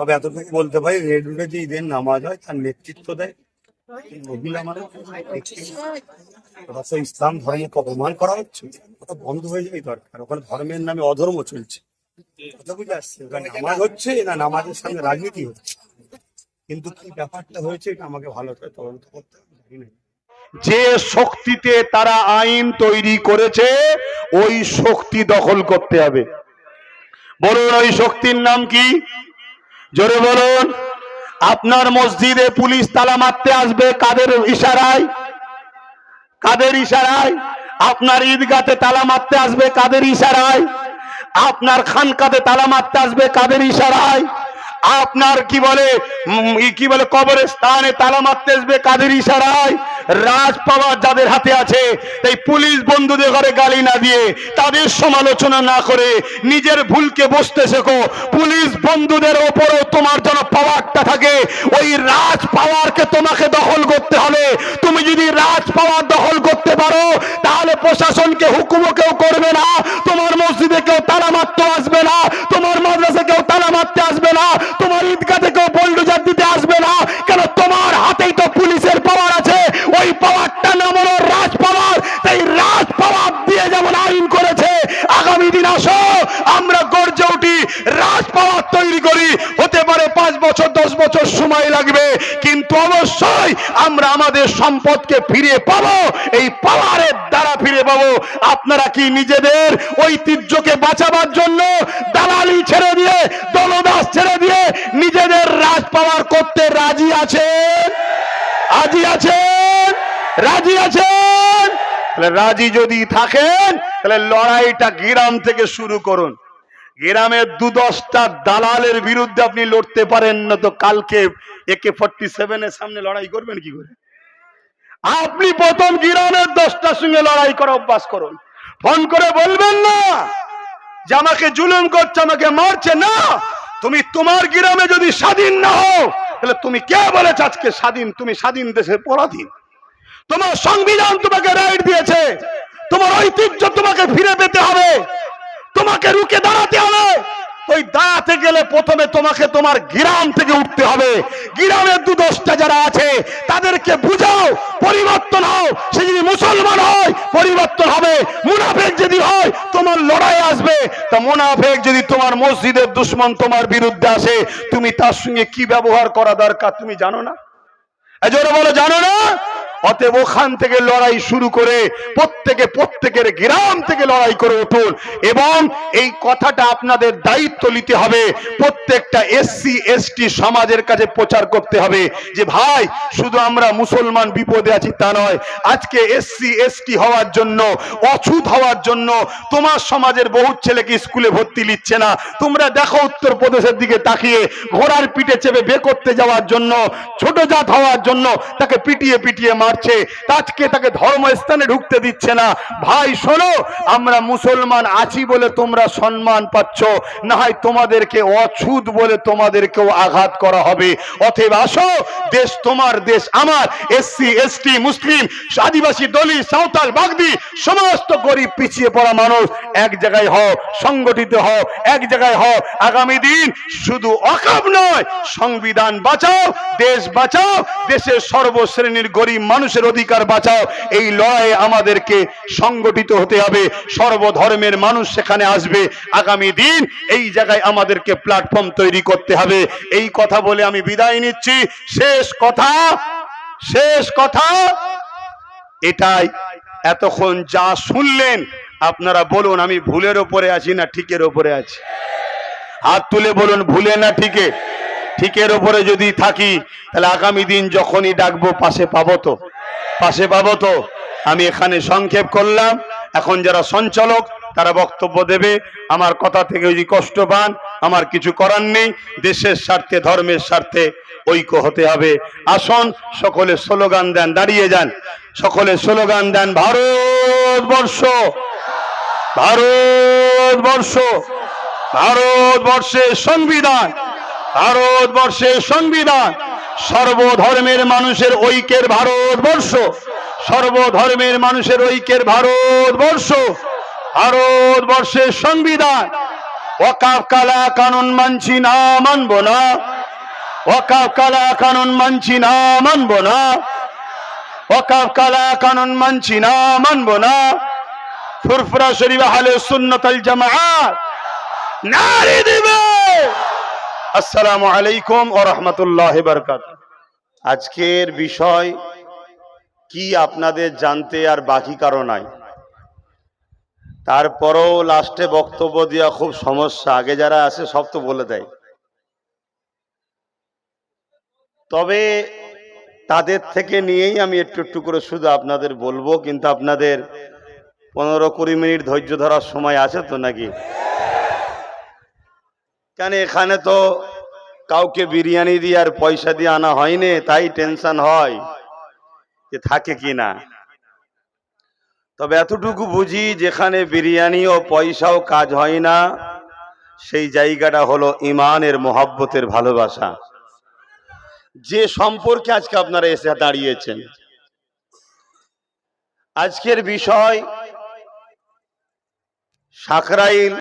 তবে এতটুকু বলতে পারি, রেড রোডে যে ঈদের নামাজ হয় তার নেতৃত্ব দেয় মহিলা মানে ইসলাম ধর্মকে অপমান করা হচ্ছে, ওটা বন্ধ হয়ে যাওয়াই দরকার। ওখানে ধর্মের নামে অধর্ম চলছে, কথা বুঝে আসছে। ওখানে নামাজ হচ্ছে না নামাজের সামনে রাজনীতি হচ্ছে, কিন্তু কি ব্যাপারটা হয়েছে এটা আমাকে ভালো করে তদন্ত করতে হবে, জানি না। যে শক্তিতে তারা আইন তৈরি করেছে ওই শক্তি দখল করতে হবে। বলুন ওই শক্তির নাম কি? জোরে বলুন। আপনার মসজিদে পুলিশ তালা মারতে আসবে কাদের ইশারায়? কাদের ইশারায়? আপনার ঈদগাতে তালা মারতে আসবে কাদের ইশারায়? আপনার খানকাতে তালা মারতে আসবে কাদের ইশারায়? আপনার কি বলে কবরস্থানে তালা মারতে আসবে কাদের ইশারায়? রাজ পাওয়ার যাদের হাতে আছে, তাই পুলিশ বন্ধুদের ঘরে গালি না দিয়ে, তাদের সমালোচনা না করে নিজের ভুলকে বুঝতে শেখো। পুলিশ বন্ধুদের ওপরও তোমার যেন পাওয়ারটা থাকে, ওই রাজ পাওয়ারকে তোমাকে দখল করতে হবে। তুমি যদি রাজ পাওয়ার দখল করতে পারো তাহলে প্রশাসনকে হুকুমও কেউ করবে না, তোমার মসজিদে কেউ তালা মারতে আসবে না, তোমার মাদ্রাসা কেউ তালা মারতে আসবে না, তোমার ঈদগাতে কেউ বুলডোজার দিতে আসবে না। কেন? তোমার হাতেই তো পুলিশের পাওয়ার আছে, ওই পাওয়ারটা নাম হলো রাজ পাওয়ার। তাই রাজ পাওয়ার দিয়ে যেমন আইন করেছে, আগামী দিন আসো আমরা গর্জে উঠি, রাজ পাওয়ার তৈরি করি। হতে পারে 5 বছর 10 বছর সময় লাগবে, কিন্তু অবশ্যই আমরা আমাদের সম্পদকে ফিরে পাবো, এই পাওয়ারের দ্বারা ফিরে পাবো। আপনারা কি নিজেদের ঐতিহ্যকে বাঁচাবার জন্য দালালি ছেড়ে দিয়ে, দলদাস ছেড়ে দিয়ে নিজেদের রাজ পাওয়ার করতে রাজি আছেন? রাজি আছেন? রাজি আছেন? রাজি যদি থাকেন তাহলে লড়াইটা গ্রাম থেকে শুরু করুন। গ্রামের 2-10টা দালালের বিরুদ্ধে আপনি লড়তে পারেন না, তো কালকে AK-47 এর সামনে লড়াই করবেন কি করে? আপনি প্রথম গ্রামের 10টার সঙ্গে লড়াই করা অভ্যাস করুন। ফোন করে বলবেন না যে আমাকে জুলুম করছে, আমাকে মারছে। না, তুমি তোমার গ্রামে যদি স্বাধীন না হও তাহলে তুমি কে বলেছ আজকে স্বাধীন? তুমি স্বাধীন দেশের পরাধীন। তোমার সংবিধান তোমাকে রাইট দিয়েছে, তোমার ঐতিহ্য তোমাকে ফিরে পেতে হবে, তোমাকে রুখে দাঁড়াতে হবে। ওই দাঁড়াতে গেলে প্রথমে তোমাকে তোমার গ্রাম থেকে উঠতে হবে। গ্রামের 2-10টা যারা আছে তাদেরকে বুঝাও, পরিবর্তন হও। সে যদি মুসলমান হয় পরিবর্তন হবে, মুনাফেক যদি হয় তোমার লড়াই আসবে। তা মুনাফেক যদি তোমার মসজিদের দুশমন তোমার বিরুদ্ধে আসে, তুমি তার সঙ্গে কি ব্যবহার করা দরকার তুমি জানো না? এজন্য বলো জানো না? অতএব ওখান থেকে লড়াই শুরু করে প্রত্যেকের গ্রাম থেকে লড়াই করে উঠুন। এবং এই কথাটা আপনাদের দায়িত্ব নিতে হবে, প্রত্যেকটা SC ST সমাজের কাছে প্রচার করতে হবে যে ভাই শুধু আমরা মুসলমান বিপদে আছি তা নয়, আজকে SC ST হওয়ার জন্য, অছুত হওয়ার জন্য তোমার সমাজের বহু ছেলেকে স্কুলে ভর্তি নিচ্ছে না। তোমরা দেখো উত্তরপ্রদেশের দিকে তাকিয়ে, ঘোড়ার পিঠে চেপে বে করতে যাওয়ার জন্য, ছোট জাত হওয়ার জন্য তাকে পিটিয়ে পিটিয়ে মারছে, আজকে তাকে ধর্মস্থানে ঢুকতে দিচ্ছে না। ভাই শোনো, আমরা মুসলমান আছি বলে তোমরা সম্মান পাচ্ছ, না হয় তোমাদেরকে অছুত বলে তোমাদেরকেও আঘাত করা হবে। অতএব আসো, দেশ তোমার, দেশ আমার। SC ST মুসলিম, আদিবাসী, দলিত, সাঁওতাল, বাগদি, সমস্ত গরিব পিছিয়ে পড়া মানুষ এক জায়গায় হও, সংগঠিত হও, এক জায়গায় হও। আগামী দিন শুধু ওয়াকফ নয়, সংবিধান বাঁচাও, দেশ বাঁচাও, দেশের সর্বশ্রেণীর গরিব মানুষের অধিকার বাঁচাও। এই লড়াইয়ে আমাদেরকে সংগঠিত হতে হবে, সর্বধর্মের মানুষ সেখানে আসবে। আগামী দিন এই জায়গায় আমাদেরকে প্ল্যাটফর্ম তৈরি করতে হবে। এই কথা বলে আমি বিদায় নিচ্ছি। শেষ কথা এটাই। এতক্ষণ যা শুনলেন আপনারা বলুন আমি ভুলের ওপরে আছি না ঠিকের ওপরে আছি? হাত তুলে বলুন ভুলে না ঠিকে? ঠিকের ওপরে যদি থাকি তাহলে আগামী দিন যখনই ডাকবো পাশে পাবো তো? পাশে পাবো তো? আমি এখানে সংক্ষেপ করলাম। এখন যারা সঞ্চালক তারা বক্তব্য দেবে। আমার কথা থেকে যদি কষ্ট পান আমার কিছু করার নেই। দেশের স্বার্থে, ধর্মের স্বার্থে ঐক্য হতে হবে। আসুন সকলে স্লোগান দেন, দাঁড়িয়ে যান, সকলে স্লোগান দেন। ভারতবর্ষ, ভারতবর্ষ, ভারতবর্ষের সংবিধান, ভারতবর্ষের সংবিধান, সর্বধর্মের মানুষের ঐক্যের ভারতবর্ষ, সর্বধর্মের মানুষের ঐক্যের ভারতবর্ষ, ভারতবর্ষের সংবিধান। ওয়াকফ কালা কানুন মানছি না, মানব না। ওয়াকফ কালা কানুন মানছি না, মানবো না। ওয়াকফ কালা কানুন মানছি না, মানবো না। ফুরফুরা শরীফ আহলে সুন্নাত ওয়াল জামাআত নারে দিবে। আসসালামু আলাইকুম ওয়া রাহমাতুল্লাহি ওয়া বারাকাতুহু। আজকের বিষয় কি আপনাদের জানতে আর বাকি কারো নাই, তারপরেও লাস্টে বক্তব্য দেওয়া খুব সমস্যা। আগে যারা আছে সব তো বলে দেয়, তবে তাদের থেকে নিয়েই আমি একটু একটু করে শুধু আপনাদের বলবো। কিন্তু আপনাদের 15-20 মিনিট ধৈর্য ধরার সময় আছে তো নাকি? কেন এখানে তো কাউকে বিরিয়ানি দিয়ে আর পয়সা দিয়ে আনা হয়নি, তাই টেনশন হয় যে থাকে কিনা। তবে এতটুকু বুঝি, যেখানে বিরিয়ানি ও পয়সাও কাজ হয় না, সেই জায়গাটা হলো ইমানের মোহাব্বতের ভালোবাসা, যে সম্পর্কে আজকে আপনারা এসে দাঁড়িয়েছেন। আজকের বিষয় সাকরাইল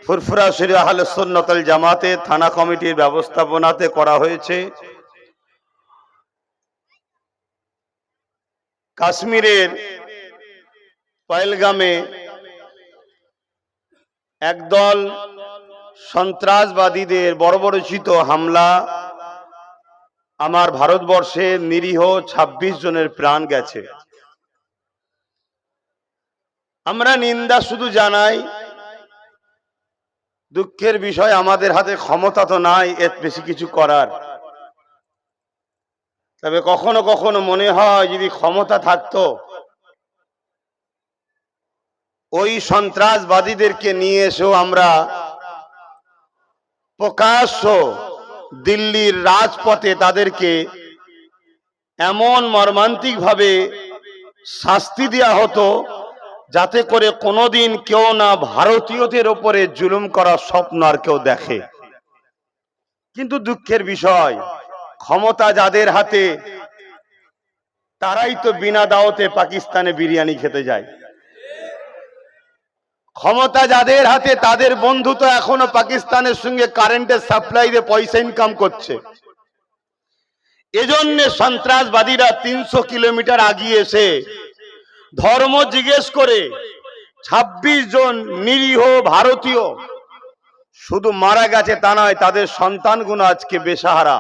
ফুরফুরা শরীফ আহলে সুন্নাত ওয়াল জামাতে থানা কমিটির ব্যবস্থাপনাতে করা হয়েছে কাশ্মীরের পহেলগামে একদল সন্ত্রাসবাদীদের বর্বরোচিত হামলা। আমার ভারতবর্ষের নিরীহ 26 জনের প্রাণ গেছে। আমরা নিন্দা শুধু জানাই। দুঃখের বিষয়, আমাদের হাতে ক্ষমতা তো নাই এর বেশি কিছু করার। তবে কখনো কখনো মনে হয় যদি ক্ষমতা থাকতো, ওই সন্ত্রাসবাদীদেরকে নিয়ে এসেও আমরা প্রকাশ্য দিল্লির রাজপথে তাদেরকে এমন মর্মান্তিক ভাবে শাস্তি দেওয়া হতো, যাতে করে কোনোদিন কেউ না ভারতীয়দের উপরে জুলুম করার স্বপ্ন আর কেউ দেখে। কিন্তু দুঃখের বিষয়, ক্ষমতা যাদের হাতে, তারাই তো বিনা দাওয়াতে পাকিস্তানে বিরিয়ানি খেতে যায়। ক্ষমতা যাদের হাতে, তাদের বন্ধু তো এখনো পাকিস্তানের সঙ্গে কারেন্টের সাপ্লাই দিয়ে পয়সা ইনকাম করছে। এজন্য সন্ত্রাসবাদীরা 300 কিলোমিটার আগিয়ে এসে ধর্ম জিজ্ঞেস করে 26 জন নিরীহ ভারতীয় শুধু মারা গেছে তা নয়, তাদের সন্তানগুলো আজকে বেসাহারা।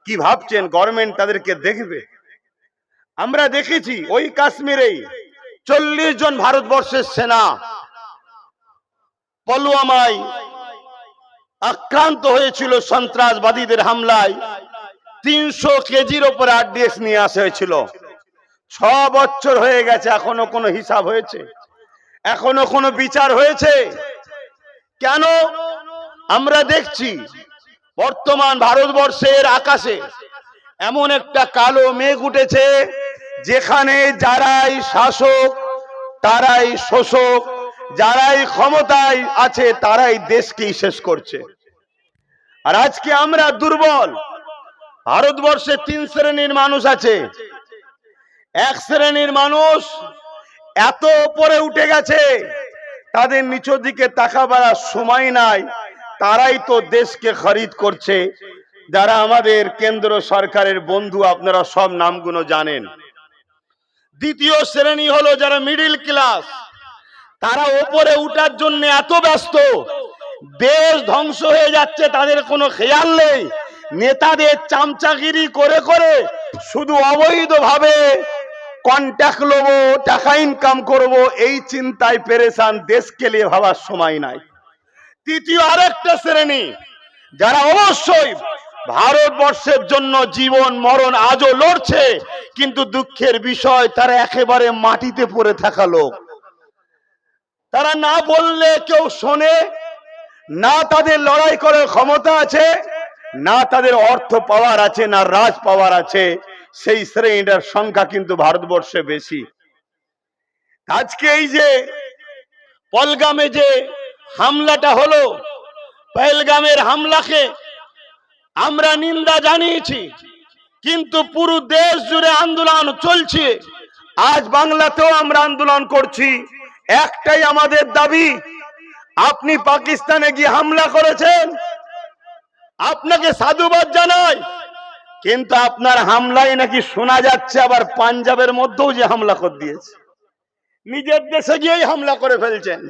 কি ভাবছেন গভর্নমেন্ট তাদেরকে দেখবে? আমরা দেখেছি ওই কাশ্মীরেই 40 জন ভারতবর্ষের সেনা পুলওয়ামায় আক্রান্ত হয়েছিল সন্ত্রাসবাদীদের হামলায়। 300 কেজির উপরে আরডিএক্স নিয়ে আসা হয়েছিল। 6 বছর হয়ে গেছে, এখনো কোনো হিসাব হয়েছে? এখনো কোনো বিচার হয়েছে? কেন? আমরা দেখছি বর্তমান ভারতবর্ষের আকাশে এমন একটা কালো মেঘ উঠেছে, যেখানে যারাই শাসক তারাই শোষক, যারাই ক্ষমতায় আছে তারাই দেশকেই শেষ করছে। আর আজকে আমরা দুর্বল। ভারতবর্ষে 3 শ্রেণীর মানুষ আছে। এক শ্রেণীর মানুষ এত উপরে উঠে গেছে, তাদের নিচের দিকে তাকাবার সময় নাই। তারাই তো দেশকে খরিদ করছে, যারা আমাদের কেন্দ্র সরকারের বন্ধু। আপনারা সব নামগুলো জানেন। দ্বিতীয় শ্রেণী হলো যারা মিডিল ক্লাস। তারা উপরে উঠার জন্য এত ব্যস্ত, দেশ ধ্বংস হয়ে যাচ্ছে, তাদের কোনো খেয়াল নেই। নেতাদের চামচাগিরি করে করে শুধু অবৈধভাবে কন্ট্যাক্ট লবো, টাকা ইনকাম করব, এই চিন্তায় পেরেশান। দেশকে নিয়ে ভাবার সময় নাই। তৃতীয় আরেকটা শ্রেণী, যারা অবশ্যই ভারতবর্ষের জন্য জীবন মরণ আজও লড়ছে, কিন্তু দুঃখের বিষয় তারা একেবারে মাটিতে পড়ে থাকা লোক। তারা না বললে কেউ শোনে না, তাদের লড়াই করার ক্ষমতা আছে না, তাদের অর্থ পাওয়ার আছে না, রাজ পাওয়ার আছে। সেই শ্রেণীটার সংখ্যা কিন্তু ভারতবর্ষে বেশি। আজকে এই যে পহেলগামে যে হামলাটা হলো, পহেলগামের হামলাকে আমরা নিন্দা জানিয়েছি, কিন্তু পুরো দেশ জুড়ে আন্দোলন চলছে। আজ বাংলাতেও আমরা আন্দোলন করছি। একটাই আমাদের দাবি, আপনি পাকিস্তানে গিয়ে হামলা করেছেন, আপনাকে সাধুবাদ জানাই, কিন্তু আপনার হামলায় নাকি শোনা যাচ্ছে আবার পাঞ্জাবের মধ্যেও যে হামলা করে দিয়েছে, নিজের দেশে গিয়েই হামলা করে ফেলছেন।